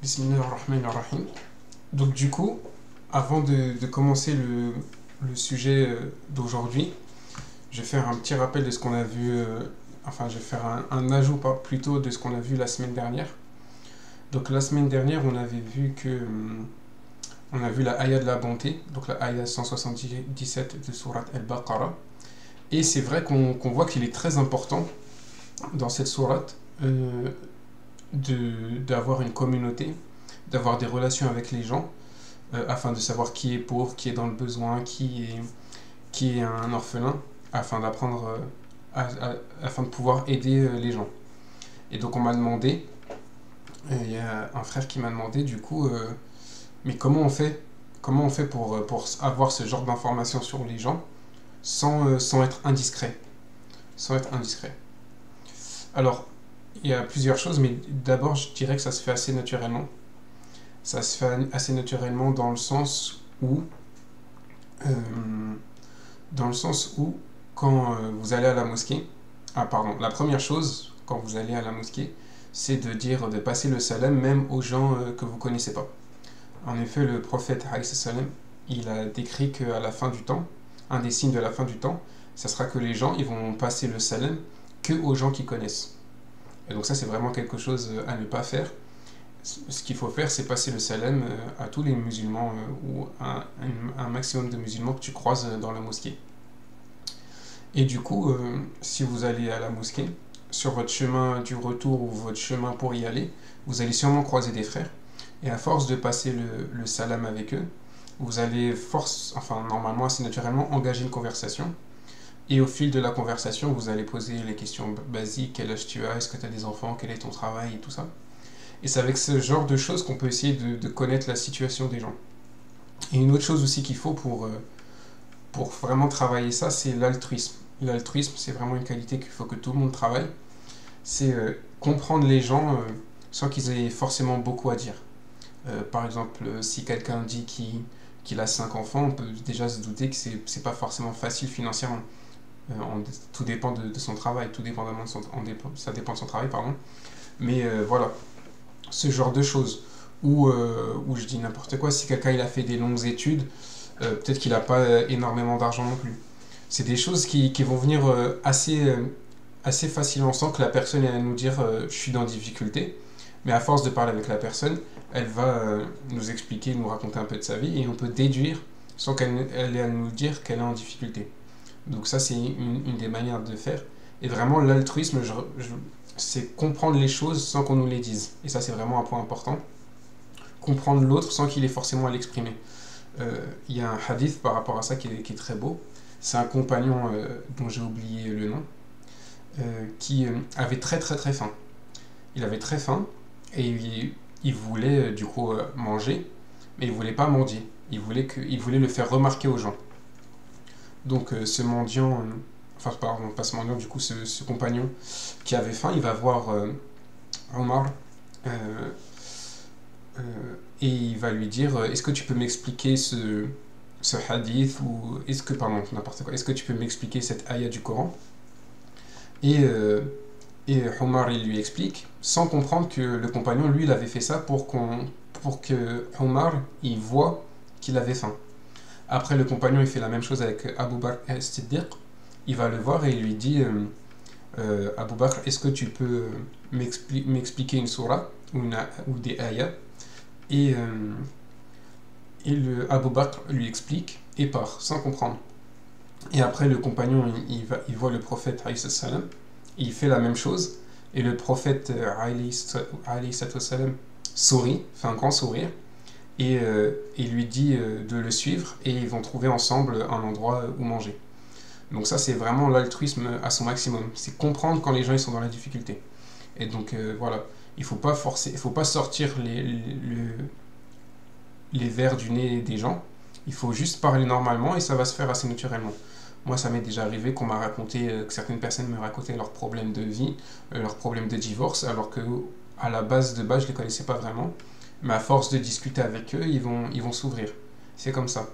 Bismillahirrahmanirrahim. Donc du coup, avant de commencer le sujet d'aujourd'hui, je vais faire un petit rappel de ce qu'on a vu, enfin je vais faire un ajout plutôt de ce qu'on a vu la semaine dernière. Donc la semaine dernière, on avait vu que on a vu la ayah de la bonté, donc la ayah 177 de sourate Al-Baqarah. Et c'est vrai qu'on voit qu'il est très important dans cette sourate d'avoir une communauté, d'avoir des relations avec les gens, afin de savoir qui est pauvre, qui est dans le besoin, qui est un orphelin, afin d'apprendre, afin de pouvoir aider les gens. Et donc on m'a demandé, il y a un frère qui m'a demandé du coup, mais comment on fait pour avoir ce genre d'informations sur les gens sans être indiscret, sans être indiscret. Alors, il y a plusieurs choses, mais d'abord, je dirais que ça se fait assez naturellement. Ça se fait assez naturellement euh, dans le sens où quand vous allez à la mosquée, la première chose quand vous allez à la mosquée, c'est de passer le salam même aux gens que vous connaissez pas. En effet, le prophète alayhi salam, il a décrit qu'à la fin du temps, un des signes de la fin du temps, ça sera que les gens ils vont passer le salam que aux gens qu'ils connaissent. Et donc ça, c'est vraiment quelque chose à ne pas faire. Ce qu'il faut faire, c'est passer le salam à tous les musulmans ou à un maximum de musulmans que tu croises dans la mosquée. Et du coup, si vous allez à la mosquée, sur votre chemin du retour ou votre chemin pour y aller, vous allez sûrement croiser des frères. Et à force de passer le salam avec eux, vous allez normalement assez naturellement engager une conversation. Et au fil de la conversation, vous allez poser les questions basiques, quel âge tu as, est-ce que tu as des enfants, quel est ton travail et tout ça. Et c'est avec ce genre de choses qu'on peut essayer de connaître la situation des gens. Et une autre chose aussi qu'il faut pour vraiment travailler ça, c'est l'altruisme. L'altruisme, c'est vraiment une qualité qu'il faut que tout le monde travaille. C'est comprendre les gens sans qu'ils aient forcément beaucoup à dire. Par exemple, si quelqu'un dit qu'il a 5 enfants, on peut déjà se douter que c'est pas forcément facile financièrement. Tout dépend de son travail, ça dépend de son travail, pardon. Mais voilà, ce genre de choses. Où je dis n'importe quoi, si quelqu'un il a fait des longues études, peut-être qu'il n'a pas énormément d'argent non plus. C'est des choses qui vont venir assez facilement sans que la personne ait à nous dire je suis dans difficulté. Mais à force de parler avec la personne, elle va nous expliquer, nous raconter un peu de sa vie et on peut déduire sans qu'elle ait à nous dire qu'elle est en difficulté. Donc ça, c'est une des manières de faire. Et vraiment, l'altruisme, c'est comprendre les choses sans qu'on nous les dise. Et ça, c'est vraiment un point important. Comprendre l'autre sans qu'il ait forcément à l'exprimer. Il y a un hadith par rapport à ça qui est très beau. C'est un compagnon dont j'ai oublié le nom, qui avait très très très faim. Il avait très faim et il voulait du coup manger, mais il voulait pas mendier. Il voulait le faire remarquer aux gens. Donc ce mendiant, enfin pardon, pas ce mendiant, du coup ce compagnon qui avait faim, il va voir Omar et il va lui dire est-ce que tu peux m'expliquer ce hadith ou n'importe quoi, est-ce que tu peux m'expliquer cette ayah du Coran et Omar il lui explique sans comprendre que le compagnon lui il avait fait ça pour que Omar il voit qu'il avait faim. Après, le compagnon il fait la même chose avec Abu Bakr al-Siddiq. Il va le voir et il lui dit Abu Bakr, est-ce que tu peux m'expliquer une surah ou des ayats et Abu Bakr lui explique et part sans comprendre. Et après, le compagnon il voit le prophète alayhi salam, il fait la même chose et le prophète alayhi salam sourit, fait un grand sourire et lui dit de le suivre et ils vont trouver ensemble un endroit où manger. Donc ça c'est vraiment l'altruisme à son maximum, c'est comprendre quand les gens ils sont dans la difficulté. Et donc voilà, il faut pas sortir les vers du nez des gens, il faut juste parler normalement et ça va se faire assez naturellement. Moi ça m'est déjà arrivé qu'on m'a raconté, que certaines personnes me racontaient leurs problèmes de vie, leurs problèmes de divorce, alors que à la base je les connaissais pas vraiment. Mais à force de discuter avec eux, ils vont s'ouvrir. C'est comme ça.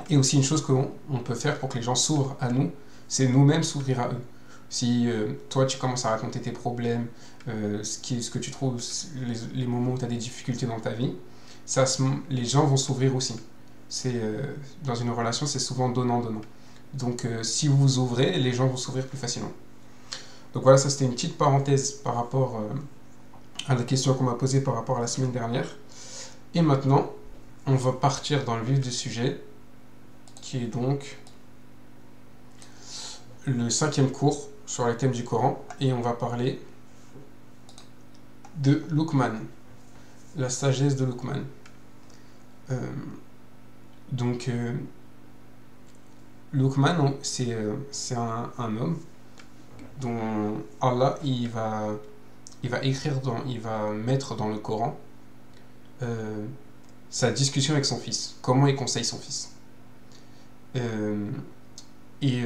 Et aussi une chose qu'on peut faire pour que les gens s'ouvrent à nous, c'est nous-mêmes s'ouvrir à eux. Si toi tu commences à raconter tes problèmes, ce que tu trouves, les moments où tu as des difficultés dans ta vie, les gens vont s'ouvrir aussi. Dans une relation, c'est souvent donnant-donnant. Donc si vous vous ouvrez, les gens vont s'ouvrir plus facilement. Donc voilà, ça c'était une petite parenthèse par rapport à la question qu'on m'a posée par rapport à la semaine dernière. Et maintenant, on va partir dans le vif du sujet, qui est donc le 5e cours sur les thèmes du Coran, et on va parler de Luqman, la sagesse de Luqman. Donc, Luqman, c'est un homme dont Allah il va il va mettre dans le Coran sa discussion avec son fils, comment il conseille son fils. Et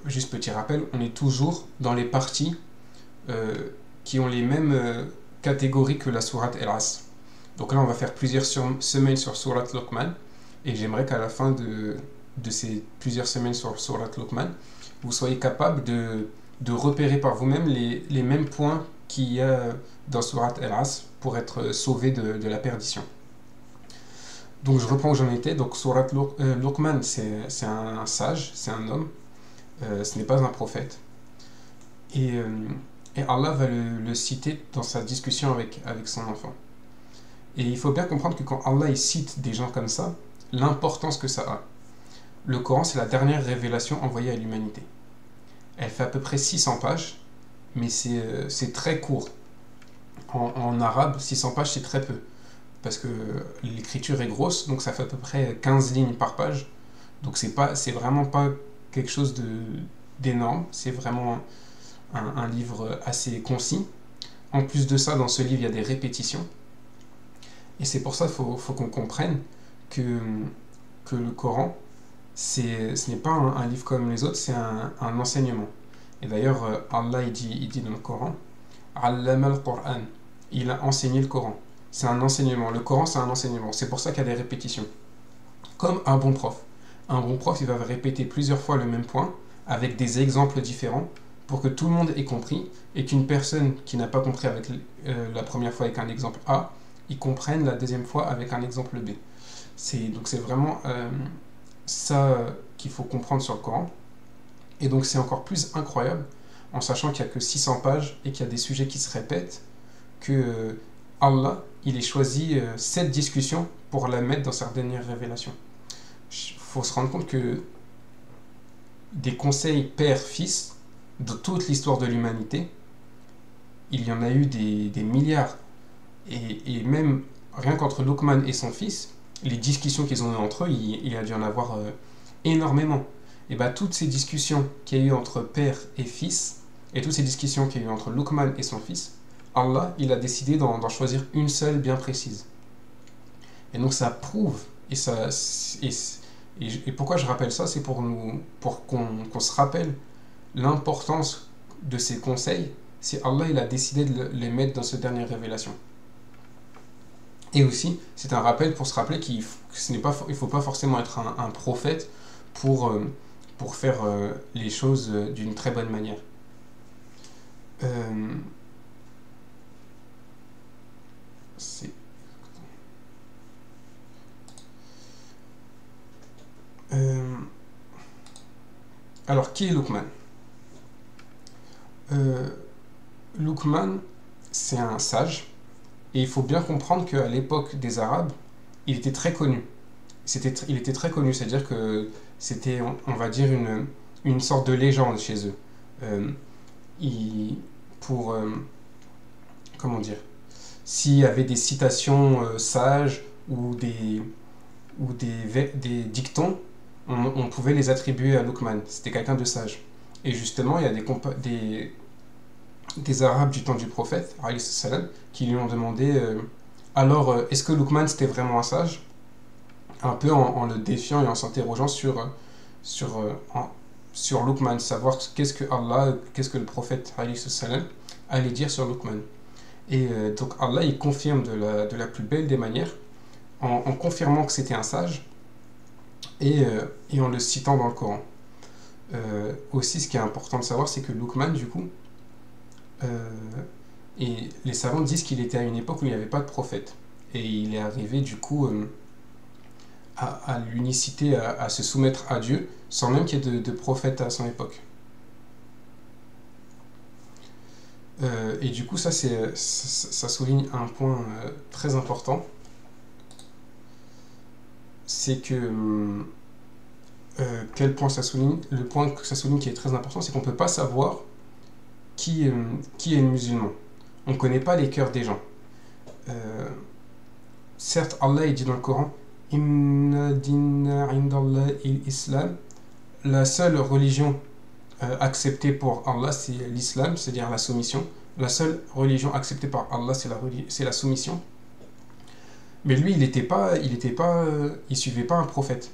juste petit rappel, on est toujours dans les parties qui ont les mêmes catégories que la sourate El-As. Donc là, on va faire plusieurs semaines sur sourate Luqman, et j'aimerais qu'à la fin de ces plusieurs semaines sur sourate Luqman, vous soyez capable de repérer par vous-même les mêmes points qu'il y a dans sourate El-As pour être sauvé de la perdition. Donc je reprends où j'en étais. Donc sourate Luqman, c'est un sage, c'est un homme, ce n'est pas un prophète. Et Allah va le citer dans sa discussion avec son enfant. Et il faut bien comprendre que quand Allah il cite des gens comme ça, l'importance que ça a. Le Coran, c'est la dernière révélation envoyée à l'humanité. Elle fait à peu près 600 pages, mais c'est très court. En arabe, 600 pages, c'est très peu. Parce que l'écriture est grosse, donc ça fait à peu près 15 lignes par page. Donc c'est vraiment pas quelque chose d'énorme, c'est vraiment un livre assez concis. En plus de ça, dans ce livre, il y a des répétitions. Et c'est pour ça qu'il faut qu'on comprenne que le Coran, ce n'est pas un livre comme les autres, c'est un enseignement. Et d'ailleurs, Allah il dit dans le Coran, Allama al-Qur'an, il a enseigné le Coran. C'est un enseignement. Le Coran, c'est un enseignement. C'est pour ça qu'il y a des répétitions. Comme un bon prof. Un bon prof, il va répéter plusieurs fois le même point, avec des exemples différents, pour que tout le monde ait compris, et qu'une personne qui n'a pas compris avec la première fois avec un exemple A, il comprenne la deuxième fois avec un exemple B. Donc c'est vraiment ça qu'il faut comprendre sur le Coran. Et donc c'est encore plus incroyable, en sachant qu'il n'y a que 600 pages, et qu'il y a des sujets qui se répètent, que Allah, il ait choisi cette discussion pour la mettre dans sa dernière révélation. Il faut se rendre compte que des conseils père-fils, de toute l'histoire de l'humanité, il y en a eu des milliards. Et même, rien qu'entre Luqman et son fils, les discussions qu'ils ont eues entre eux, il a dû en avoir énormément. Et bien, toutes ces discussions qu'il y a eu entre père et fils, et toutes ces discussions qu'il y a eu entre Luqman et son fils, Allah, il a décidé d'en choisir une seule bien précise. Et donc ça prouve, et pourquoi je rappelle ça, c'est pour qu'on se rappelle l'importance de ces conseils, c'est Allah, il a décidé de les mettre dans cette dernière révélation. Et aussi, c'est un rappel pour se rappeler qu'il ne faut pas forcément être un prophète pour faire les choses d'une très bonne manière. Alors, qui est Luqman? Luqman, c'est un sage, et il faut bien comprendre qu'à l'époque des Arabes, il était très connu. Il était très connu, c'est-à-dire que c'était, on va dire, une sorte de légende chez eux. Comment dire, s'il y avait des citations sages ou des dictons, on pouvait les attribuer à Luqman. C'était quelqu'un de sage. Et justement, il y a des Arabes du temps du prophète, alayhi salam, qui lui ont demandé alors, est-ce que Luqman c'était vraiment un sage? Un peu en le défiant et en s'interrogeant sur Luqman, savoir qu'est-ce que Allah, qu'est-ce que le prophète alayhi salam allait dire sur Luqman. Et donc Allah il confirme de la plus belle des manières en confirmant que c'était un sage et en le citant dans le Coran. Aussi, ce qui est important de savoir, c'est que Luqman, du coup, euh, et les savants disent qu'il était à une époque où il n'y avait pas de prophète. Et il est arrivé, du coup, à l'unicité, à se soumettre à Dieu, sans même qu'il y ait de prophète à son époque. Et du coup, ça souligne un point très important, c'est que quel point ça souligne? Le point que ça souligne qui est très important, c'est qu'on ne peut pas savoir qui est musulman. On ne connaît pas les cœurs des gens. Euh, Certes, Allah il dit dans le Coran, Inna dinna indallah il-Islam, la seule religion acceptée pour Allah, c'est l'islam, c'est-à-dire la soumission. La seule religion acceptée par Allah, c'est la soumission. Mais lui, il suivait pas un prophète.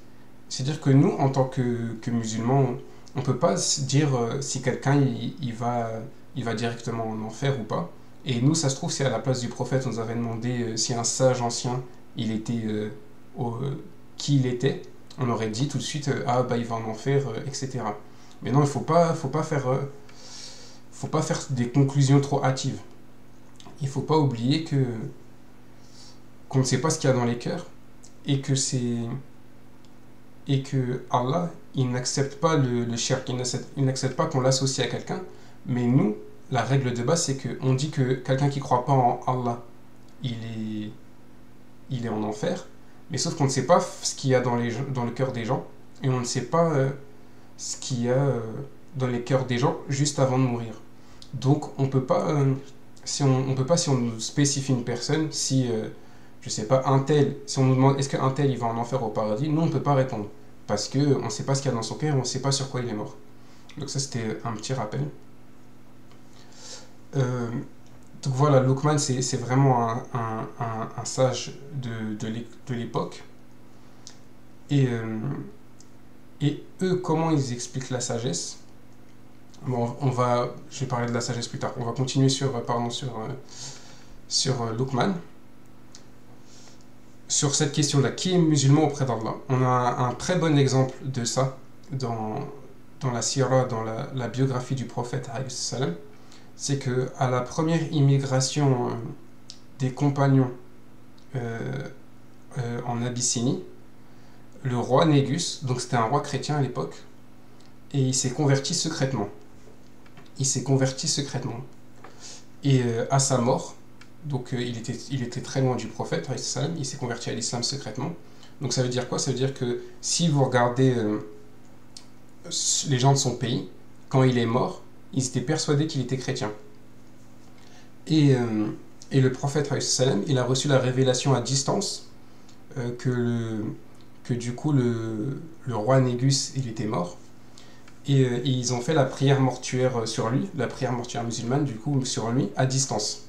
C'est-à-dire que nous, en tant que musulmans, on ne peut pas se dire si quelqu'un il va directement en enfer ou pas. Et nous, ça se trouve, si à la place du prophète, on nous avait demandé si un sage ancien, il était qui il était, on aurait dit tout de suite ah bah il va en enfer, etc. Mais non, il faut pas faire des conclusions trop hâtives. Il faut pas oublier que qu'on ne sait pas ce qu'il y a dans les cœurs et que c'est et que Allah il n'accepte pas le shirk, il n'accepte pas qu'on l'associe à quelqu'un, mais nous, la règle de base, c'est qu'on dit que quelqu'un qui ne croit pas en Allah, il est, il est en enfer, mais sauf qu'on ne sait pas ce qu'il y a dans le cœur des gens, et on ne sait pas ce qu'il y a dans les cœurs des gens juste avant de mourir. Donc on peut pas, on peut pas si on nous spécifie une personne, si je sais pas un tel, si on nous demande est-ce qu'un tel il va en enfer au paradis, nous on ne peut pas répondre parce que on ne sait pas ce qu'il y a dans son cœur, on ne sait pas sur quoi il est mort. Donc ça c'était un petit rappel. Euh, donc voilà, Luqman c'est vraiment un sage de l'époque. Et, et eux, comment ils expliquent la sagesse? Bon, je vais parler de la sagesse plus tard. On va continuer sur Luqman. Sur cette question-là, qui est musulman auprès d'Allah? On a un très bon exemple de ça dans la sira, dans la biographie du prophète, c'est que à la première immigration des compagnons en Abyssinie, le roi Négus, donc c'était un roi chrétien à l'époque, et il s'est converti secrètement. Il s'est converti secrètement. Et à sa mort, donc il était très loin du prophète, il s'est converti à l'islam secrètement. Donc ça veut dire quoi? Ça veut dire que si vous regardez les gens de son pays, quand il est mort, ils étaient persuadés qu'il était chrétien. Et, et le prophète, il a reçu la révélation à distance que du coup le roi Négus, il était mort. Et ils ont fait la prière mortuaire sur lui, la prière mortuaire musulmane, du coup, sur lui, à distance.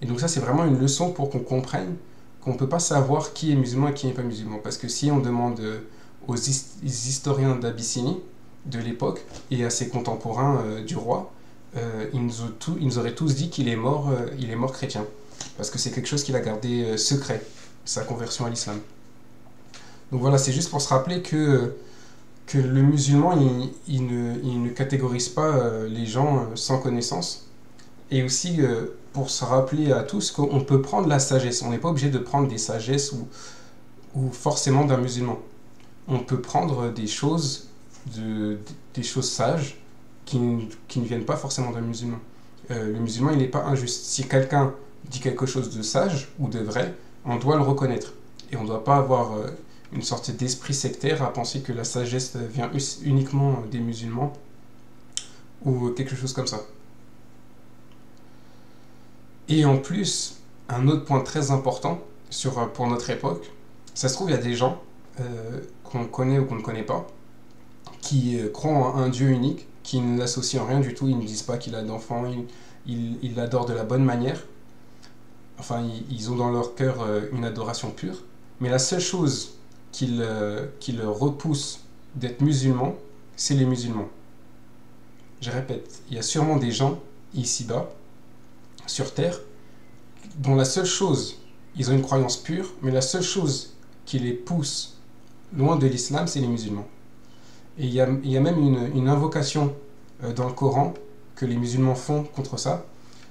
Et donc ça, c'est vraiment une leçon pour qu'on comprenne qu'on ne peut pas savoir qui est musulman et qui n'est pas musulman. Parce que si on demande aux historiens d'Abyssinie, de l'époque, et à ses contemporains du roi, ils nous auraient tous dit qu'il est mort chrétien. Parce que c'est quelque chose qu'il a gardé secret, sa conversion à l'islam. Donc voilà, c'est juste pour se rappeler que le musulman, il ne catégorise pas les gens sans connaissance. Et aussi, pour se rappeler à tous qu'on peut prendre la sagesse. On n'est pas obligé de prendre des sagesses ou forcément d'un musulman. On peut prendre des choses sages qui ne viennent pas forcément d'un musulman. Le musulman, il n'est pas injuste. Si quelqu'un dit quelque chose de sage ou de vrai, on doit le reconnaître. Et on ne doit pas avoir une sorte d'esprit sectaire à penser que la sagesse vient uniquement des musulmans ou quelque chose comme ça. Et en plus, un autre point très important pour notre époque, ça se trouve, il y a des gens qu'on connaît ou qu'on ne connaît pas, qui croient en un Dieu unique, qui ne l'associent en rien du tout, ils ne disent pas qu'il a d'enfants, ils l'adorent de la bonne manière. Enfin, ils ont dans leur cœur une adoration pure. Mais la seule chose qui le repousse d'être musulman, c'est les musulmans. Je répète, il y a sûrement des gens ici-bas, sur Terre, dont la seule chose, ils ont une croyance pure, mais la seule chose qui les pousse loin de l'islam, c'est les musulmans. Et il y a même une invocation dans le Coran que les musulmans font contre ça.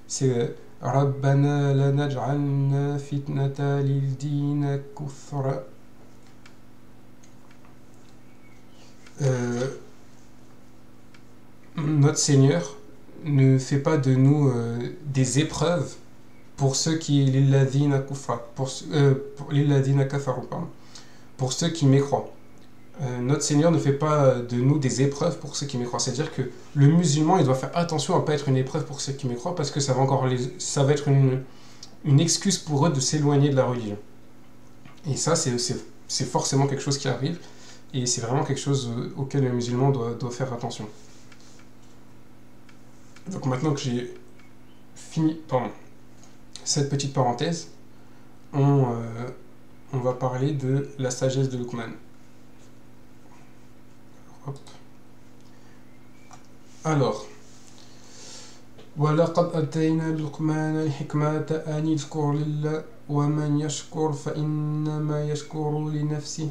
C'est Rabbana la naj'alna fitnata lil din kuthra. Notre Seigneur ne fait pas de nous des épreuves pour ceux qui lilladina kufra, lilladina kafaru, pardon, pour ceux qui mécroient. Notre Seigneur ne fait pas de nous des épreuves pour ceux qui mécroient. C'est-à-dire que le musulman, il doit faire attention à ne pas être une épreuve pour ceux qui mécroient, parce que ça va être une excuse pour eux de s'éloigner de la religion. Et ça, c'est forcément quelque chose qui arrive, et c'est vraiment quelque chose auquel le musulman doit faire attention. Donc maintenant que j'ai fini cette petite parenthèse, on va parler de la sagesse de Luqman. Hop. Alors, وَلَقَدْ أَتَيْنَا لُقْمَانَ الْحِكْمَةَ أَنِ اشْكُرْ لِلَّهِ وَمَنْ يَشْكُرْ فَإِنَّمَا يَشْكُرُ لِنَفْسِهِ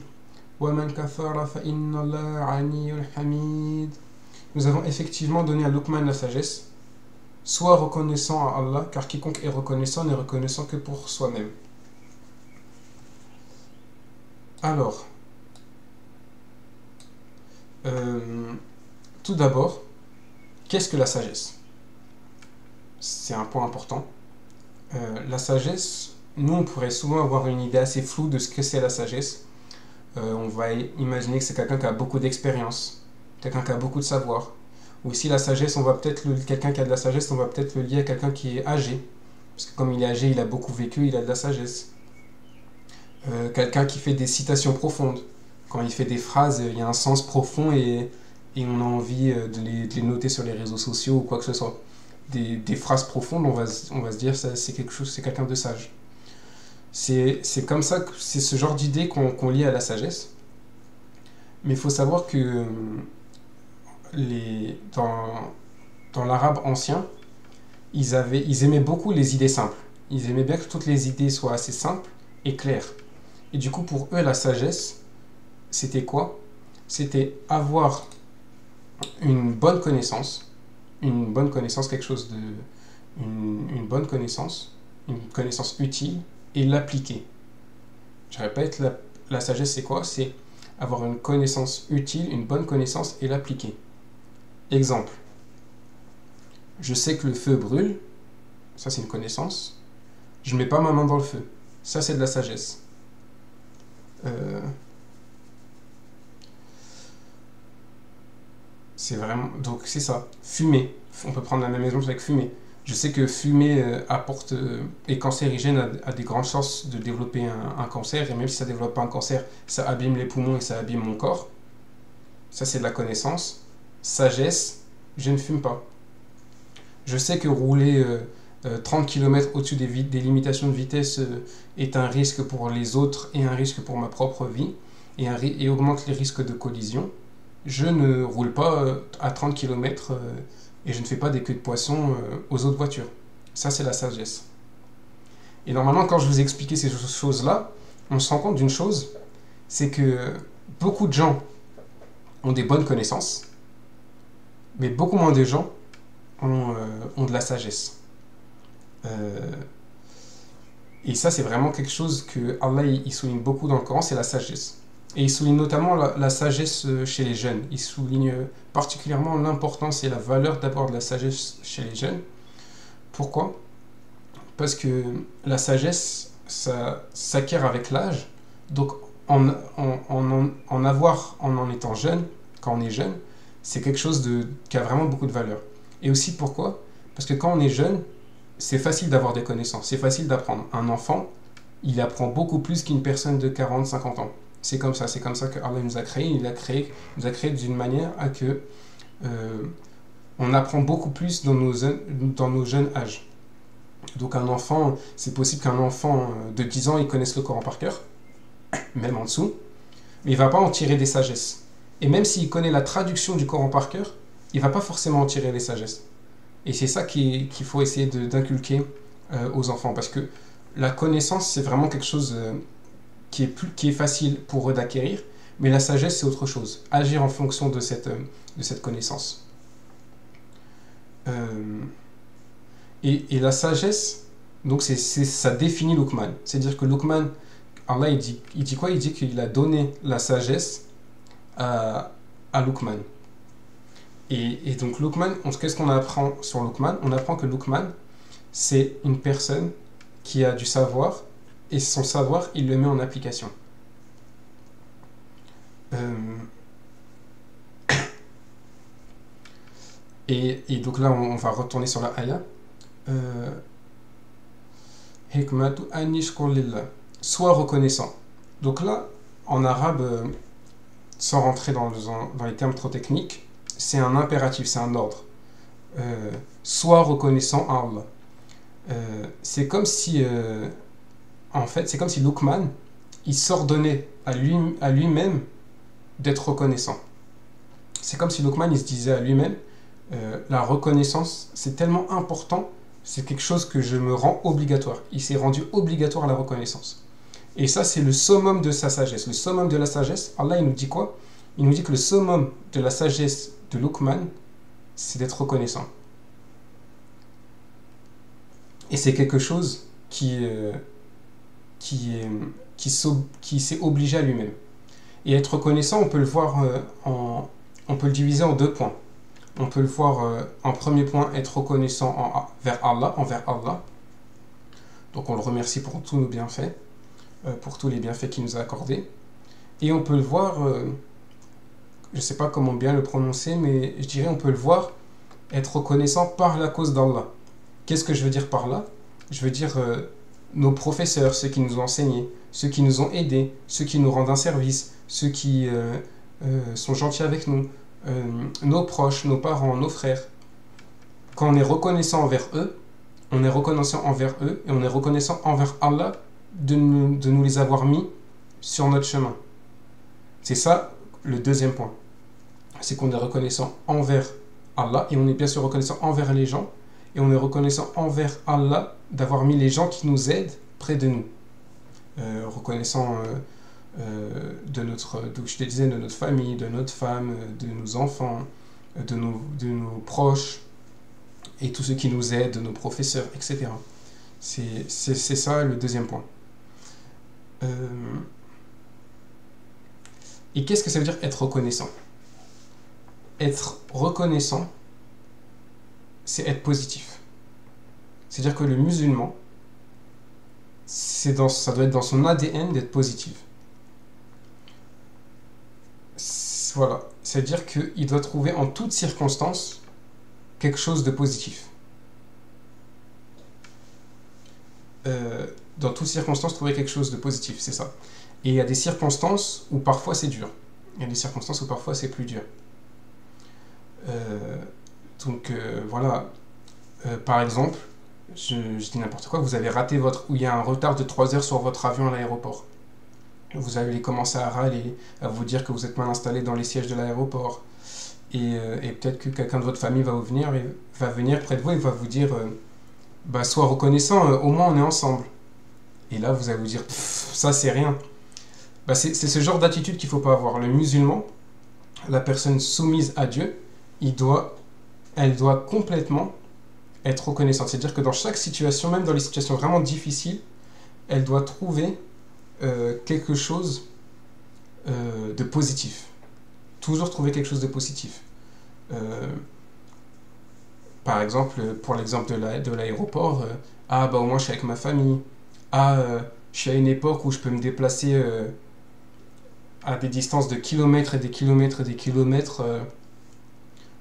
وَمَنْ كَفَرَ فَإِنَّ اللَّهَ غَنِيٌّ حَمِيدٌ. Nous avons effectivement donné à Luqman la sagesse. Sois reconnaissant à Allah, car quiconque est reconnaissant n'est reconnaissant que pour soi-même. Alors, tout d'abord, qu'est-ce que la sagesse? C'est un point important. La sagesse, nous on pourrait souvent avoir une idée assez floue de ce que c'est la sagesse. On va imaginer que c'est quelqu'un qui a beaucoup d'expérience, quelqu'un qui a beaucoup de savoir. Ou si la sagesse, quelqu'un qui a de la sagesse, on va peut-être le lier à quelqu'un qui est âgé. Parce que comme il est âgé, il a beaucoup vécu, il a de la sagesse. Quelqu'un qui fait des citations profondes. Quand il fait des phrases, il y a un sens profond et on a envie de les noter sur les réseaux sociaux ou quoi que ce soit. Des phrases profondes, on va se dire ça, c'est quelqu'un de sage. C'est comme ça, c'est ce genre d'idée qu'on lie à la sagesse. Mais il faut savoir que dans l'arabe ancien, ils aimaient beaucoup les idées simples. Ils aimaient bien que toutes les idées soient assez simples et claires. Et du coup, pour eux, la sagesse, c'était quoi? C'était avoir une bonne connaissance, une bonne connaissance utile, et l'appliquer. Je répète, la sagesse, c'est quoi? C'est avoir une connaissance utile, une bonne connaissance, et l'appliquer. Exemple. Je sais que le feu brûle, ça c'est une connaissance. Je ne mets pas ma main dans le feu, ça c'est de la sagesse. C'est vraiment... Donc c'est ça. Fumer. On peut prendre la même exemple avec fumer. Je sais que fumer est cancérigène, a des grandes chances de développer un cancer, et même si ça ne développe pas un cancer, ça abîme les poumons et ça abîme mon corps. Ça c'est de la connaissance. Sagesse, je ne fume pas. Je sais que rouler 30 km au-dessus des limitations de vitesse est un risque pour les autres et un risque pour ma propre vie, et augmente les risques de collision. Je ne roule pas à 30 km et je ne fais pas des queues de poisson aux autres voitures. Ça, c'est la sagesse. Et normalement, quand je vous ai expliqué ces choses-là, on se rend compte d'une chose, c'est que beaucoup de gens ont des bonnes connaissances, mais beaucoup moins de gens ont de la sagesse. Et ça, c'est vraiment quelque chose que Allah il souligne beaucoup dans le Coran, c'est la sagesse. Et il souligne notamment la sagesse chez les jeunes. Il souligne particulièrement l'importance et la valeur d'avoir de la sagesse chez les jeunes. Pourquoi? Parce que la sagesse, ça s'acquiert avec l'âge. Donc, en étant jeune, quand on est jeune, c'est quelque chose qui a vraiment beaucoup de valeur. Et aussi pourquoi? Parce que quand on est jeune, c'est facile d'avoir des connaissances, c'est facile d'apprendre. Un enfant, il apprend beaucoup plus qu'une personne de 40, 50 ans. C'est comme ça que Allah nous a créé. Il nous a créé d'une manière à que on apprend beaucoup plus dans nos jeunes âges. Donc un enfant, c'est possible qu'un enfant de 10 ans, il connaisse le Coran par cœur, même en dessous, mais il ne va pas en tirer des sagesses. Et même s'il connaît la traduction du Coran par cœur, il ne va pas forcément en tirer les sagesses. Et c'est ça qu'il faut essayer d'inculquer aux enfants, parce que la connaissance, c'est vraiment quelque chose qui est facile pour eux d'acquérir, Mais la sagesse, c'est autre chose. Agir en fonction de cette connaissance. Et la sagesse, donc ça définit Luqman. C'est-à-dire que Luqman, Allah, il dit quoi? Il dit qu'il a donné la sagesse à Luqman. Et donc Luqman, qu'est-ce qu'on apprend sur Luqman? On apprend que Luqman, c'est une personne qui a du savoir, et son savoir, il le met en application. Et donc là, on va retourner sur la ayah. Hikmatu an yashkur lillah. Sois reconnaissant. Donc là, en arabe, sans rentrer dans les termes trop techniques, c'est un impératif, c'est un ordre. Sois reconnaissant à Allah. C'est comme si, en fait, c'est comme si Luqman, il s'ordonnait à lui-même d'être reconnaissant. C'est comme si Luqman, il se disait à lui-même, la reconnaissance, c'est tellement important, c'est quelque chose que je me rends obligatoire. Il s'est rendu obligatoire à la reconnaissance. Et ça, c'est le summum de sa sagesse. Le summum de la sagesse, Allah, il nous dit quoi? Il nous dit que le summum de la sagesse de Luqman, c'est d'être reconnaissant. Et c'est quelque chose qui s'est obligé à lui-même. Et être reconnaissant, on peut le voir, on peut le diviser en deux points. On peut le voir en premier point, être reconnaissant envers Allah. Donc on le remercie pour tous nos bienfaits, pour tous les bienfaits qu'il nous a accordés. Et on peut le voir, je ne sais pas comment bien le prononcer, mais je dirais on peut le voir être reconnaissant par la cause d'Allah. Qu'est-ce que je veux dire par là? Je veux dire nos professeurs, ceux qui nous ont enseignés, ceux qui nous ont aidés, ceux qui nous rendent un service, ceux qui sont gentils avec nous, nos proches, nos parents, nos frères. Quand on est reconnaissant envers eux, on est reconnaissant envers eux et on est reconnaissant envers Allah de nous les avoir mis sur notre chemin. C'est ça le deuxième point. C'est qu'on est reconnaissant envers Allah et on est bien sûr reconnaissant envers les gens et on est reconnaissant envers Allah d'avoir mis les gens qui nous aident près de nous. Reconnaissant donc je te disais, de notre famille, de notre femme, de nos enfants, de nos proches et tous ceux qui nous aident, de nos professeurs, etc. C'est ça le deuxième point. Et qu'est-ce que ça veut dire être reconnaissant? Être reconnaissant, c'est être positif. C'est-à-dire que le musulman, ça doit être dans son ADN d'être positif. Voilà, c'est-à-dire qu'il doit trouver en toutes circonstances quelque chose de positif. Dans toutes circonstances, trouver quelque chose de positif, c'est ça. Et il y a des circonstances où parfois c'est dur. Il y a des circonstances où parfois c'est plus dur. Voilà. Par exemple, je dis n'importe quoi, vous avez raté ou il y a un retard de 3 heures sur votre avion à l'aéroport. Vous allez commencer à râler, à vous dire que vous êtes mal installé dans les sièges de l'aéroport. Et peut-être que quelqu'un de votre famille va venir près de vous et va vous dire sois reconnaissant, au moins on est ensemble. Et là, vous allez vous dire ça c'est rien. C'est ce genre d'attitude qu'il ne faut pas avoir. Le musulman, la personne soumise à Dieu, elle doit complètement être reconnaissante. C'est-à-dire que dans chaque situation, même dans les situations vraiment difficiles, elle doit trouver quelque chose de positif. Toujours trouver quelque chose de positif. Par exemple, pour l'exemple de l'aéroport, au moins je suis avec ma famille. Je suis à une époque où je peux me déplacer à des distances de kilomètres et des kilomètres et des kilomètres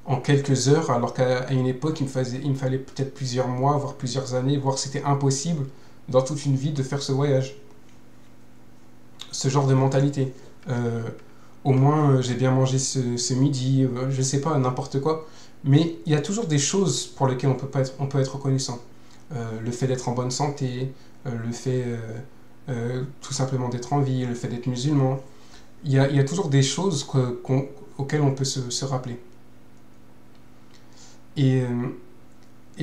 en quelques heures, alors qu'à une époque, il me fallait peut-être plusieurs mois, voire plusieurs années, voire c'était impossible dans toute une vie de faire ce voyage. Ce genre de mentalité. Au moins, j'ai bien mangé ce midi, je sais pas, n'importe quoi. Mais il y a toujours des choses pour lesquelles on peut être reconnaissant. Le fait d'être en bonne santé, le fait tout simplement d'être en vie, le fait d'être musulman. Il y a toujours des choses auxquelles on peut se rappeler. Et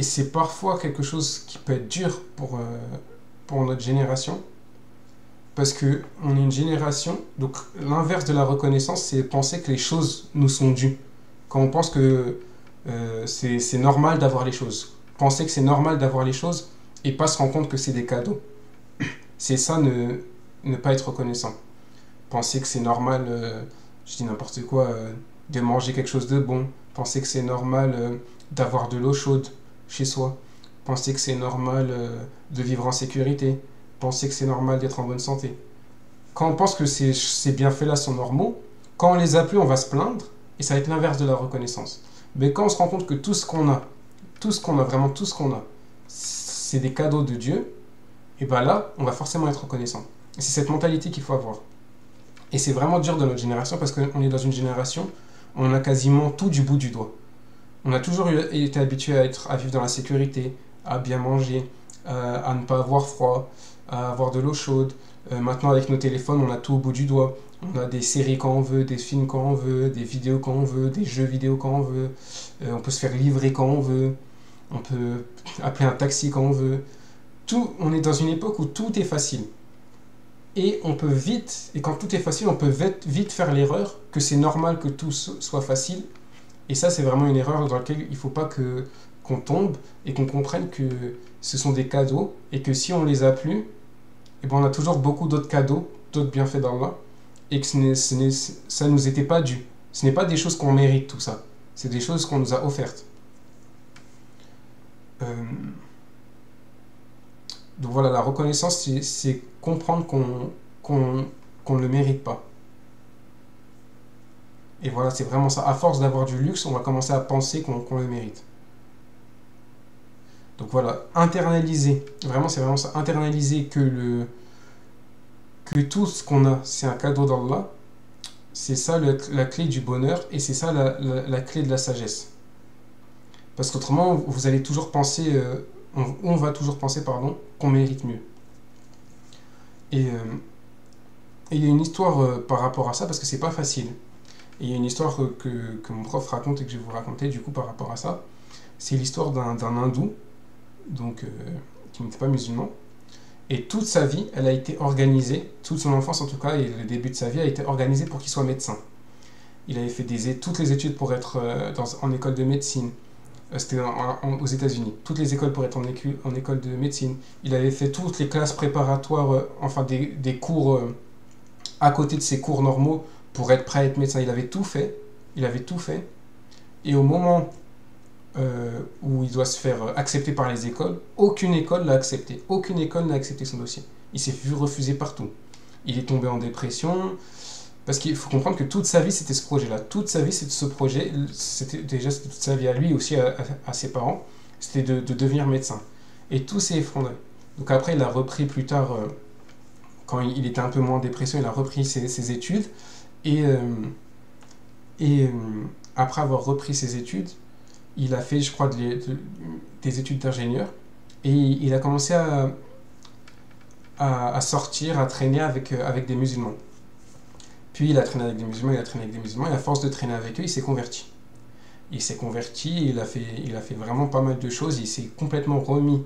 c'est parfois quelque chose qui peut être dur pour notre génération. Parce que on est une génération, donc l'inverse de la reconnaissance, c'est penser que les choses nous sont dues. Quand on pense que c'est normal d'avoir les choses. Penser que c'est normal d'avoir les choses et pas se rendre compte que c'est des cadeaux. C'est ça, ne pas être reconnaissant. Penser que c'est normal, je dis n'importe quoi, de manger quelque chose de bon. Penser que c'est normal d'avoir de l'eau chaude chez soi. Penser que c'est normal de vivre en sécurité. Penser que c'est normal d'être en bonne santé. Quand on pense que ces bienfaits-là sont normaux, quand on les a plus, on va se plaindre, et ça va être l'inverse de la reconnaissance. Mais quand on se rend compte que vraiment tout ce qu'on a, c'est des cadeaux de Dieu, et bien là, on va forcément être reconnaissant. Et c'est cette mentalité qu'il faut avoir. Et c'est vraiment dur de notre génération, parce qu'on est dans une génération où on a quasiment tout du bout du doigt. On a toujours été habitué à vivre dans la sécurité, à bien manger, à ne pas avoir froid, à avoir de l'eau chaude. Maintenant, avec nos téléphones, on a tout au bout du doigt. On a des séries quand on veut, des films quand on veut, des vidéos quand on veut, des jeux vidéo quand on veut. On peut se faire livrer quand on veut. On peut appeler un taxi quand on veut. On est dans une époque où tout est facile. Et on peut vite, et quand tout est facile, on peut vite faire l'erreur que c'est normal que tout soit facile. Et ça, c'est vraiment une erreur dans laquelle il ne faut pas qu'on tombe et qu'on comprenne que ce sont des cadeaux et que si on les a plus, eh ben on a toujours beaucoup d'autres cadeaux, d'autres bienfaits d'Allah et que ça ne nous était pas dû. Ce n'est pas des choses qu'on mérite, tout ça. C'est des choses qu'on nous a offertes. Donc voilà, la reconnaissance, c'est comprendre qu'on ne le mérite pas. Et voilà, c'est vraiment ça. À force d'avoir du luxe, on va commencer à penser qu'on le mérite. Donc voilà, internaliser. Vraiment, c'est vraiment ça. Internaliser que tout ce qu'on a, c'est un cadeau d'Allah. C'est ça la clé du bonheur et c'est ça la clé de la sagesse. Parce qu'autrement, vous allez toujours penser, on va toujours penser, pardon, qu'on mérite mieux. Et il y a une histoire par rapport à ça, parce que c'est pas facile. Et il y a une histoire que mon prof raconte et que je vais vous raconter du coup par rapport à ça. C'est l'histoire d'un hindou, donc qui n'était pas musulman. Et toute sa vie, elle a été organisée, toute son enfance en tout cas, et le début de sa vie a été organisé pour qu'il soit médecin. Il avait fait toutes les études pour être en école de médecine. C'était aux États-Unis. Toutes les écoles pour être en école de médecine. Il avait fait toutes les classes préparatoires, enfin des cours à côté de ses cours normaux pour être prêt à être médecin. Il avait tout fait. Il avait tout fait. Et au moment où il doit se faire accepter par les écoles, aucune école l'a accepté. Aucune école n'a accepté son dossier. Il s'est vu refuser partout. Il est tombé en dépression. Parce qu'il faut comprendre que toute sa vie, c'était ce projet-là. Toute sa vie, c'était ce projet. C'était déjà toute sa vie à lui, aussi à ses parents. C'était de devenir médecin. Et tout s'est effondré. Donc après, il a repris plus tard, quand il était un peu moins en dépression, il a repris ses études. Et après avoir repris ses études, il a fait, je crois, des études d'ingénieur. Et il a commencé à sortir, à traîner avec des musulmans. Puis il a traîné avec des musulmans, et à force de traîner avec eux, il s'est converti. Il a fait vraiment pas mal de choses, il s'est complètement remis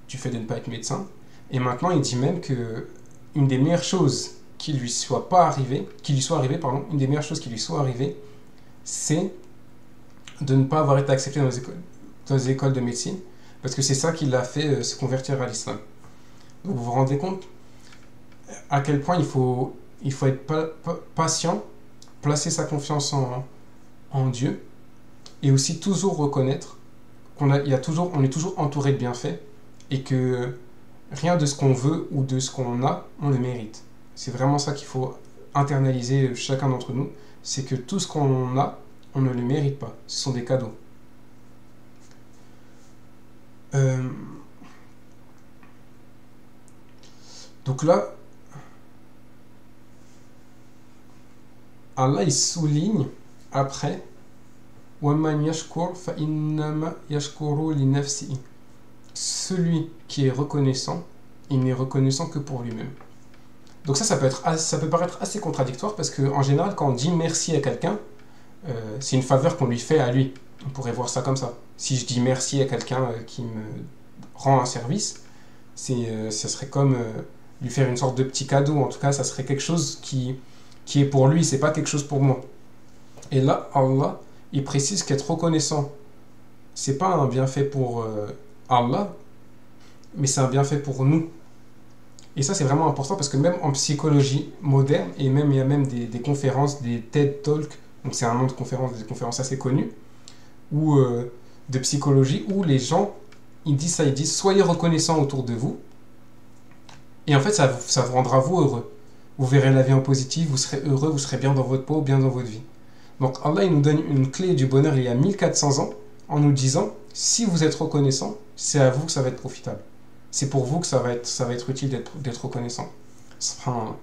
du fait de ne pas être médecin. Et maintenant, il dit même que une des meilleures choses qui lui soit arrivée, une des meilleures choses qui lui soit arrivée, c'est de ne pas avoir été accepté dans les écoles de médecine, parce que c'est ça qui l'a fait se convertir à l'islam. Donc vous vous rendez compte à quel point il faut être patient, placer sa confiance en Dieu, et aussi toujours reconnaître on est toujours entouré de bienfaits, et que rien de ce qu'on veut ou de ce qu'on a, on le mérite. C'est vraiment ça qu'il faut internaliser chacun d'entre nous, c'est que tout ce qu'on a, on ne le mérite pas, ce sont des cadeaux. Donc là, Allah il souligne après وَمَنْ يَشْكُرْ فَإِنَّمَا يَشْكُرُ لِنَفْسِهِ. Celui qui est reconnaissant, il n'est reconnaissant que pour lui-même. Donc ça peut paraître assez contradictoire, parce qu'en général, quand on dit merci à quelqu'un, c'est une faveur qu'on lui fait à lui. On pourrait voir ça comme ça. Si je dis merci à quelqu'un qui me rend un service, ça serait comme lui faire une sorte de petit cadeau. En tout cas, ça serait quelque chose qui est pour lui, c'est pas quelque chose pour moi. Et là, Allah, il précise qu'être reconnaissant, c'est pas un bienfait pour Allah, mais c'est un bienfait pour nous. Et ça, c'est vraiment important parce que même en psychologie moderne, et même il y a même des conférences, des TED Talks, donc c'est un nom de conférence, des conférences assez connues, ou de psychologie, où les gens, ils disent ça, ils disent soyez reconnaissants autour de vous, et en fait, ça vous rendra vous heureux. Vous verrez la vie en positif, vous serez heureux, vous serez bien dans votre peau, bien dans votre vie. Donc Allah, il nous donne une clé du bonheur il y a 1400 ans, en nous disant, si vous êtes reconnaissant, c'est à vous que ça va être profitable. C'est pour vous que ça va être utile d'être reconnaissant. Subhanallah.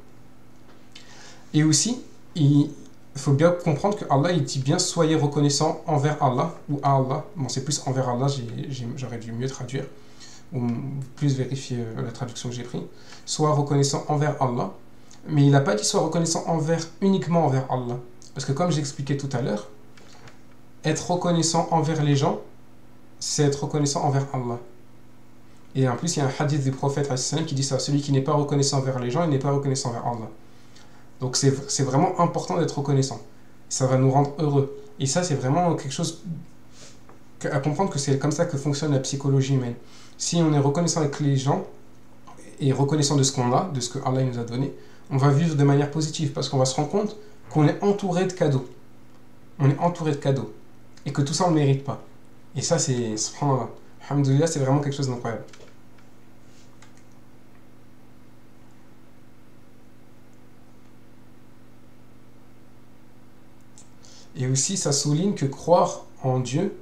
Et aussi, il faut bien comprendre que Allah, il dit bien soyez reconnaissant envers Allah ou à Allah. Bon, c'est plus envers Allah, j'aurais dû mieux traduire ou plus vérifier la traduction que j'ai prise. Sois reconnaissant envers Allah, mais il n'a pas dit sois reconnaissant uniquement envers Allah. Parce que comme j'expliquais tout à l'heure, être reconnaissant envers les gens, c'est être reconnaissant envers Allah. Et en plus, il y a un hadith du prophète qui dit ça, celui qui n'est pas reconnaissant envers les gens, il n'est pas reconnaissant envers Allah. Donc c'est vraiment important d'être reconnaissant. Ça va nous rendre heureux. Et ça, c'est vraiment quelque chose à comprendre que c'est comme ça que fonctionne la psychologie humaine. Si on est reconnaissant avec les gens et reconnaissant de ce qu'on a, de ce que Allah nous a donné, on va vivre de manière positive parce qu'on va se rendre compte qu'on est entouré de cadeaux. On est entouré de cadeaux. Et que tout ça, on ne mérite pas. Et ça, c'est... Subhanallah. Alhamdoulilah, c'est vraiment quelque chose d'incroyable. Et aussi, ça souligne que croire en Dieu,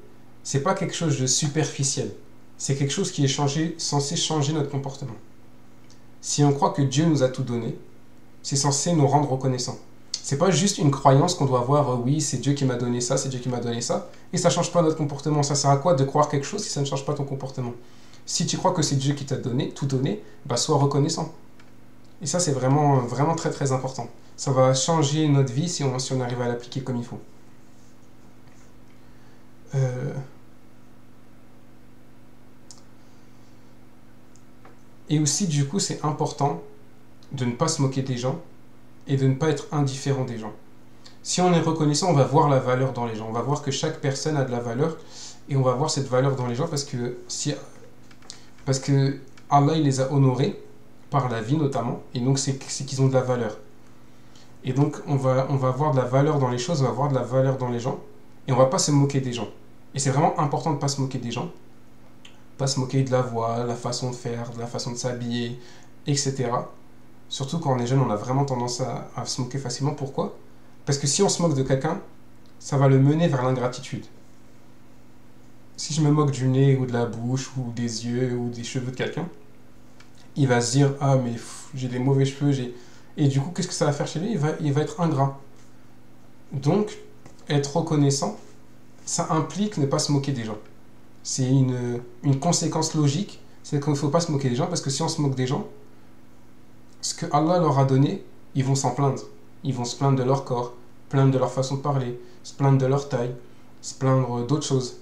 c'est pas quelque chose de superficiel. C'est quelque chose qui est censé changer notre comportement. Si on croit que Dieu nous a tout donné, c'est censé nous rendre reconnaissants. C'est pas juste une croyance qu'on doit avoir, oui, c'est Dieu qui m'a donné ça, c'est Dieu qui m'a donné ça, et ça change pas notre comportement. Ça sert à quoi de croire quelque chose si ça ne change pas ton comportement? Si tu crois que c'est Dieu qui t'a donné, tout donné, bah sois reconnaissant. Et ça, c'est vraiment, vraiment très très important. Ça va changer notre vie si on arrive à l'appliquer comme il faut. Et aussi, du coup, c'est important de ne pas se moquer des gens et de ne pas être indifférent des gens. Si on est reconnaissant, on va voir la valeur dans les gens. On va voir que chaque personne a de la valeur et on va voir cette valeur dans les gens parce que Allah, il les a honorés par la vie notamment, et donc c'est qu'ils ont de la valeur. Et donc on va voir de la valeur dans les choses, on va voir de la valeur dans les gens, et on va pas se moquer des gens. Et c'est vraiment important de ne pas se moquer des gens, pas se moquer de la voix, la façon de faire, de la façon de s'habiller, etc. Surtout quand on est jeune, on a vraiment tendance à se moquer facilement. Pourquoi? Parce que si on se moque de quelqu'un, ça va le mener vers l'ingratitude. Si je me moque du nez ou de la bouche ou des yeux ou des cheveux de quelqu'un, il va se dire ah mais j'ai des mauvais cheveux, et du coup qu'est-ce que ça va faire chez lui? Il va être ingrat. Donc être reconnaissant, ça implique ne pas se moquer des gens. C'est une conséquence logique, c'est qu'il ne faut pas se moquer des gens parce que si on se moque des gens, ce que Allah leur a donné, ils vont s'en plaindre. Ils vont se plaindre de leur corps, plaindre de leur façon de parler, se plaindre de leur taille, se plaindre d'autres choses.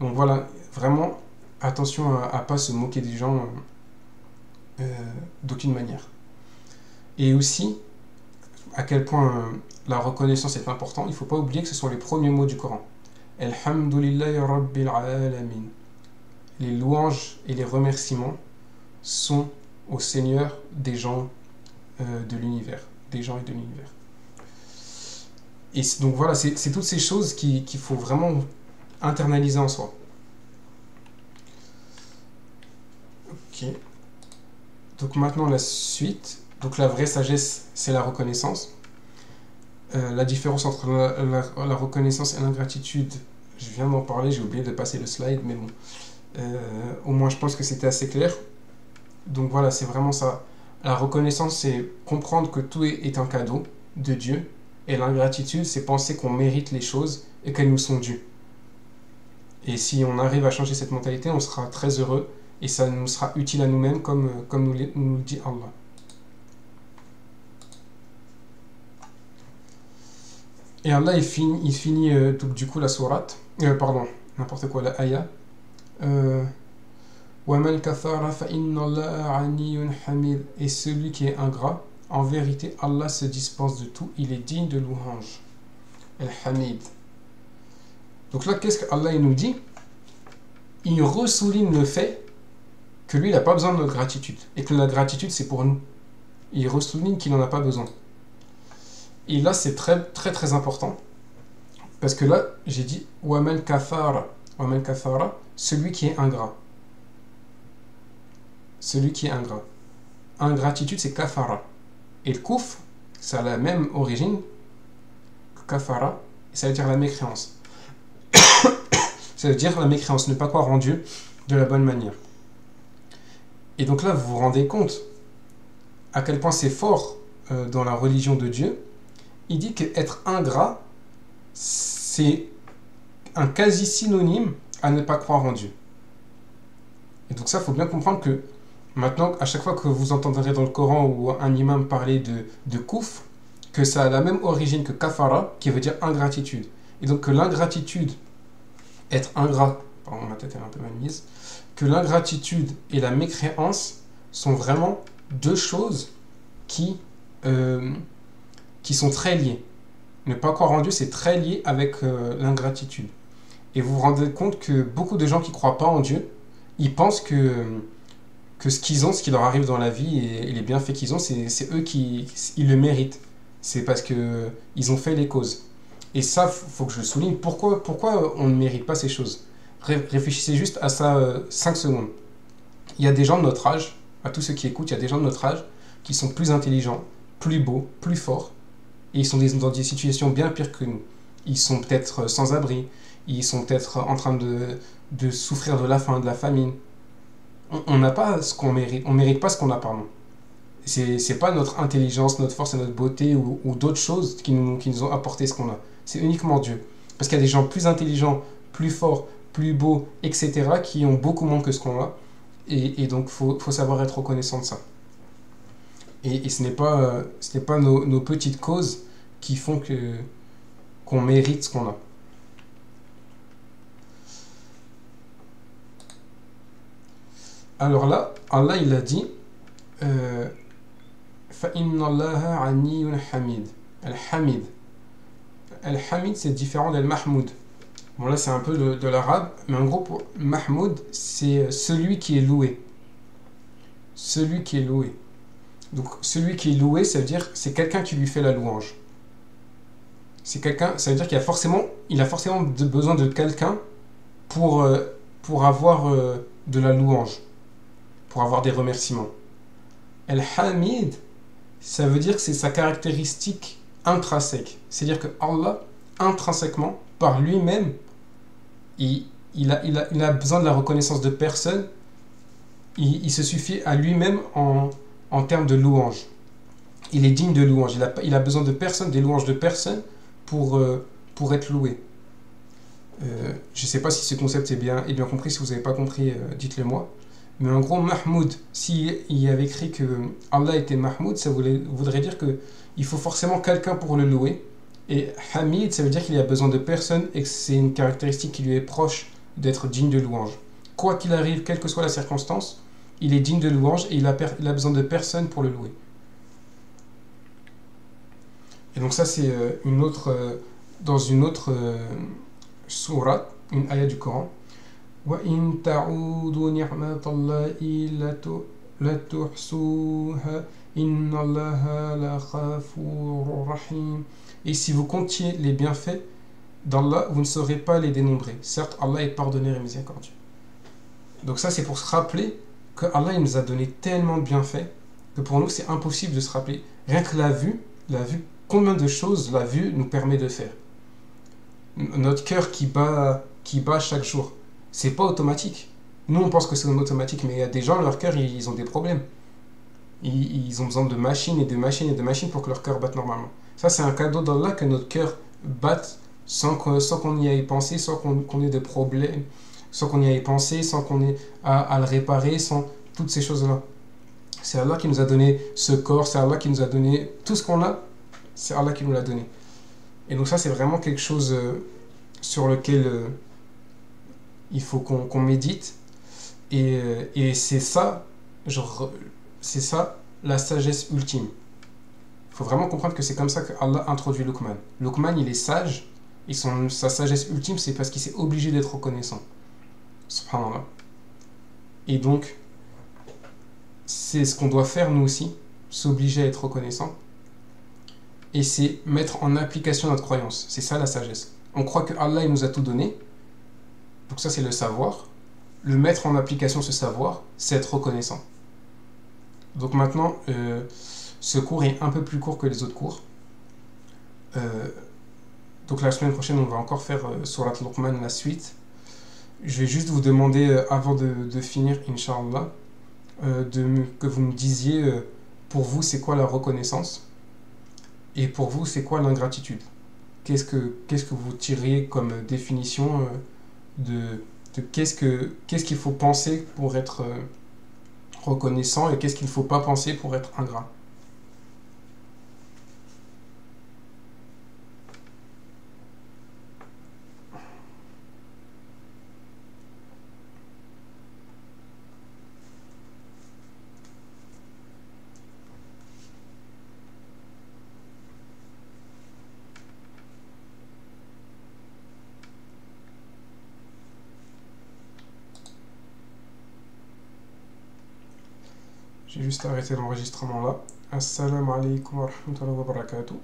Donc voilà, vraiment attention à ne pas se moquer des gens d'aucune manière. Et aussi, à quel point la reconnaissance est importante, il ne faut pas oublier que ce sont les premiers mots du Coran. Alhamdulillahi Rabbil Alamin. Les louanges et les remerciements sont au Seigneur des gens de l'univers, des gens et de l'univers. Et donc voilà, c'est toutes ces choses qu'il faut vraiment internaliser en soi. Ok. Donc maintenant la suite. Donc la vraie sagesse, c'est la reconnaissance. La différence entre la reconnaissance et l'ingratitude, je viens d'en parler, j'ai oublié de passer le slide, mais bon. Au moins je pense que c'était assez clair. Donc voilà, c'est vraiment ça. La reconnaissance, c'est comprendre que tout est un cadeau de Dieu. Et l'ingratitude, c'est penser qu'on mérite les choses et qu'elles nous sont dues. Et si on arrive à changer cette mentalité, on sera très heureux et ça nous sera utile à nous-mêmes comme nous le dit Allah. Et Allah, il finit donc, du coup la sourate, pardon, n'importe quoi, la ayah. وَمَنْ كَفَرَ فَإِنَّ اللَّهَ عَنِيٌّ حَمِيدٌ. Et celui qui est ingrat, en vérité, Allah se dispense de tout, il est digne de louange. Al-Hamid. Donc là, qu'est-ce qu'Allah il nous dit? Il ressouligne le fait que lui, il n'a pas besoin de notre gratitude. Et que la gratitude, c'est pour nous. Il ressouligne qu'il n'en a pas besoin. Et là, c'est très, très, très important. Parce que là, j'ai dit وَمَنْ كَفَرَ. وَمَنْ كَفَرَ, celui qui est ingrat. Celui qui est ingrat. Ingratitude, c'est kafara. Et le kouf, ça a la même origine que kafara, ça veut dire la mécréance. Ça veut dire la mécréance, ne pas croire en Dieu de la bonne manière. Et donc là, vous vous rendez compte à quel point c'est fort dans la religion de Dieu. Il dit qu'être ingrat, c'est un quasi-synonyme à ne pas croire en Dieu. Et donc ça, il faut bien comprendre que maintenant, à chaque fois que vous entendrez dans le Coran ou un imam parler de kouf, que ça a la même origine que kafara, qui veut dire ingratitude. Et donc que l'ingratitude, être ingrat, pardon, ma tête est un peu mal mise, que l'ingratitude et la mécréance sont vraiment deux choses qui sont très liées. Ne pas croire en Dieu, c'est très lié avec l'ingratitude. Et vous vous rendez compte que beaucoup de gens qui ne croient pas en Dieu, ils pensent que ce qu'ils ont, ce qui leur arrive dans la vie et les bienfaits qu'ils ont, c'est eux qui ils le méritent. C'est parce qu'ils ont fait les causes. Et ça, il faut que je le souligne. Pourquoi on ne mérite pas ces choses? Réfléchissez juste à ça 5 secondes. Il y a des gens de notre âge, à tous ceux qui écoutent, il y a des gens de notre âge qui sont plus intelligents, plus beaux, plus forts, et ils sont dans des situations bien pires que nous. Ils sont peut-être sans abri, ils sont peut-être en train de souffrir de la faim, de la famine. On n'a pas ce qu'on mérite, on ne mérite pas ce qu'on a, pardon. C'est pas notre intelligence, notre force et notre beauté ou d'autres choses qui nous ont apporté ce qu'on a. C'est uniquement Dieu. Parce qu'il y a des gens plus intelligents, plus forts, plus beaux, etc., qui ont beaucoup moins que ce qu'on a. Et donc, il faut savoir être reconnaissant de ça. Et ce n'est pas nos petites causes qui font qu'on mérite ce qu'on a. Alors là, Allah il a dit فَإِنَّ اللَّهَ عَنِيٌّ حَمِيدٌ. Al-Hamid. Al-Hamid, c'est différent d'Al-Mahmoud. Bon, là, c'est un peu de l'arabe, mais en gros, pour Mahmoud, c'est celui qui est loué. Celui qui est loué. Donc, celui qui est loué, ça veut dire c'est quelqu'un qui lui fait la louange. C'est quelqu'un, ça veut dire qu'il a forcément besoin de quelqu'un pour avoir de la louange, pour avoir des remerciements. Al-Hamid, ça veut dire que c'est sa caractéristique intrinsèque. C'est-à-dire que Allah, intrinsèquement, par lui-même, il a besoin de la reconnaissance de personne. Il se suffit à lui-même en termes de louange. Il est digne de louange. Il a besoin de personne, des louanges de personne pour être loué. Je ne sais pas si ce concept est bien compris. Si vous n'avez pas compris, dites-le moi. Mais en gros, Mahmoud, s'il y avait écrit que Allah était Mahmoud, ça voudrait dire qu'il faut forcément quelqu'un pour le louer. Et Hamid, ça veut dire qu'il a besoin de personne et que c'est une caractéristique qui lui est proche d'être digne de louange. Quoi qu'il arrive, quelle que soit la circonstance, il est digne de louange et il a besoin de personne pour le louer. Et donc ça, c'est dans une autre sourate, une ayah du Coran. وَإِن تَعُودُوا نِعْمَةَ اللَّهِ لَتُحْصُوهَا إِنَّ اللَّهَ لَغَفُورٌ رَحِيمٌ. Et si vous comptiez les bienfaits d'Allah, vous ne saurez pas les dénombrer. Certes, Allah est pardonneur et miséricordieux. Donc ça, c'est pour se rappeler que Allah il nous a donné tellement de bienfaits que pour nous, c'est impossible de se rappeler. Rien que la vue, combien de choses la vue nous permet de faire. Notre cœur qui bat chaque jour. C'est pas automatique. Nous, on pense que c'est automatique, mais il y a des gens, leur cœur, ils ont des problèmes. Ils ont besoin de machines et de machines et de machines pour que leur cœur batte normalement. Ça, c'est un cadeau d'Allah que notre cœur batte sans qu'on y aille penser, sans qu'on ait de problèmes, sans qu'on y aille penser, sans qu'on ait à le réparer, sans toutes ces choses-là. C'est Allah qui nous a donné ce corps, c'est Allah qui nous a donné tout ce qu'on a, c'est Allah qui nous l'a donné. Et donc ça, c'est vraiment quelque chose sur lequel il faut qu'on médite. Et c'est ça, genre, c'est ça la sagesse ultime. Il faut vraiment comprendre que c'est comme ça que Allah introduit Luqman. Luqman, il est sage, et sa sagesse ultime, c'est parce qu'il s'est obligé d'être reconnaissant. Subhanallah. Et donc, c'est ce qu'on doit faire nous aussi, s'obliger à être reconnaissant, et c'est mettre en application notre croyance. C'est ça la sagesse. On croit que Allah il nous a tout donné, donc ça c'est le savoir. Le mettre en application ce savoir, c'est être reconnaissant. Donc maintenant, ce cours est un peu plus court que les autres cours. Euh, donc la semaine prochaine, on va encore faire Surat Luqman la suite. Je vais juste vous demander, avant de finir, Inch'Allah, que vous me disiez, pour vous, c'est quoi la reconnaissance et pour vous, c'est quoi l'ingratitude. Qu'est-ce que vous tiriez comme définition de qu'est-ce qu'il faut penser pour être reconnaissant et qu'est-ce qu'il ne faut pas penser pour être ingrat. J'ai juste arrêté l'enregistrement là. Assalamu alaikum wa rahmatullahi wa barakatuh.